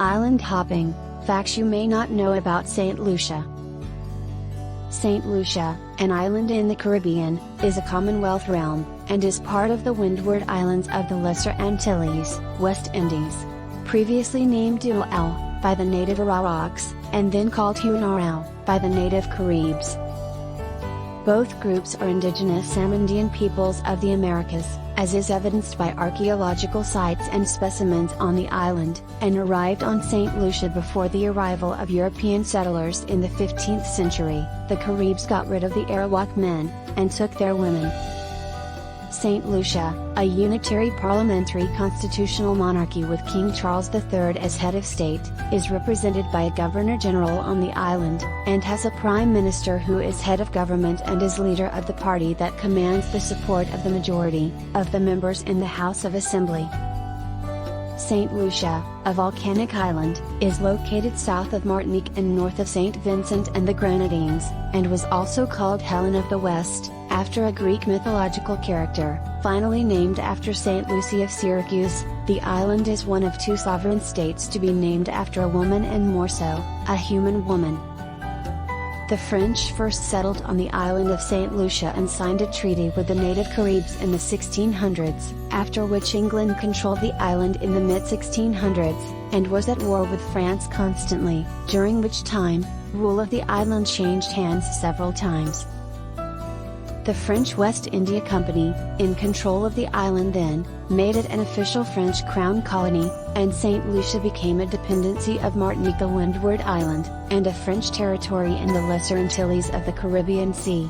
Island hopping, facts you may not know about St. Lucia. St. Lucia, an island in the Caribbean, is a Commonwealth realm, and is part of the Windward Islands of the Lesser Antilles, West Indies. Previously named Ual, by the native Arawaks, and then called Hunarau, by the native Caribs. Both groups are indigenous Amerindian peoples of the Americas, as is evidenced by archaeological sites and specimens on the island, and arrived on St. Lucia before the arrival of European settlers in the 15th century. The Caribs got rid of the Arawak men, and took their women. St. Lucia, a unitary parliamentary constitutional monarchy with King Charles III as head of state, is represented by a governor-general on the island, and has a prime minister who is head of government and is leader of the party that commands the support of the majority of the members in the House of Assembly. St. Lucia, a volcanic island, is located south of Martinique and north of St. Vincent and the Grenadines, and was also called Helen of the West, after a Greek mythological character. Finally named after St. Lucy of Syracuse, the island is one of 2 sovereign states to be named after a woman, and more so, a human woman. The French first settled on the island of St. Lucia and signed a treaty with the native Caribs in the 1600s, after which England controlled the island in the mid-1600s, and was at war with France constantly, during which time, rule of the island changed hands several times. The French West India Company, in control of the island then, made it an official French crown colony, and St. Lucia became a dependency of Martinique, the Windward Island, and a French territory in the Lesser Antilles of the Caribbean Sea.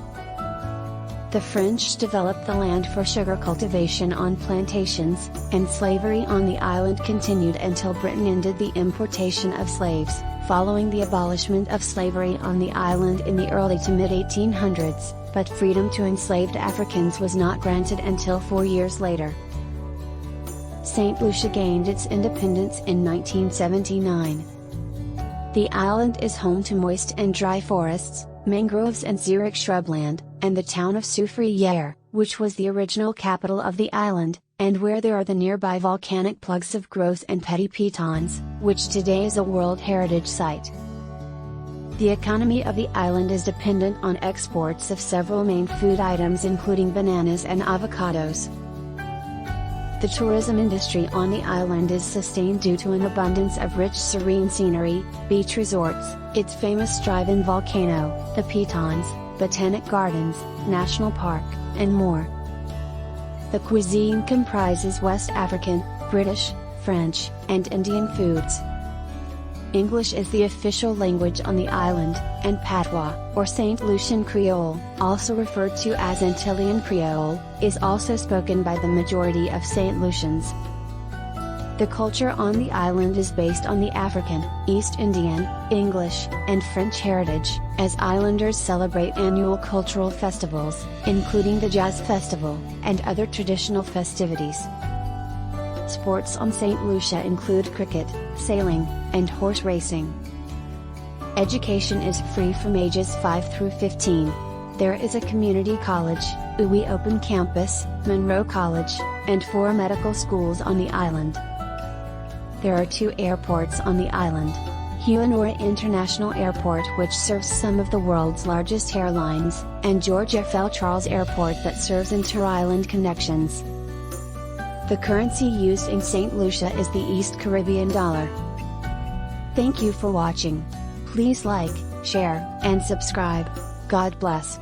The French developed the land for sugar cultivation on plantations, and slavery on the island continued until Britain ended the importation of slaves, following the abolishment of slavery on the island in the early to mid-1800s. But freedom to enslaved Africans was not granted until 4 years later. St. Lucia gained its independence in 1979. The island is home to moist and dry forests, mangroves and xeric shrubland, and the town of Soufriere, which was the original capital of the island, and where there are the nearby volcanic plugs of Gros and Petit Pitons, which today is a World Heritage Site. The economy of the island is dependent on exports of several main food items including bananas and avocados. The tourism industry on the island is sustained due to an abundance of rich serene scenery, beach resorts, its famous drive-in volcano, the Pitons, botanic gardens, national park, and more. The cuisine comprises West African, British, French, and Indian foods. English is the official language on the island, and Patois, or St. Lucian Creole, also referred to as Antillean Creole, is also spoken by the majority of St. Lucians. The culture on the island is based on the African, East Indian, English, and French heritage, as islanders celebrate annual cultural festivals, including the Jazz Festival, and other traditional festivities. Sports on St. Lucia include cricket, sailing, and horse racing. Education is free from ages 5 through 15. There is a community college, UWI Open Campus, Monroe College, and 4 medical schools on the island. There are 2 airports on the island. Hunarau International Airport, which serves some of the world's largest airlines, and George F. L. Charles Airport that serves inter-island connections. The currency used in St. Lucia is the East Caribbean dollar. Thank you for watching. Please like, share, and subscribe. God bless.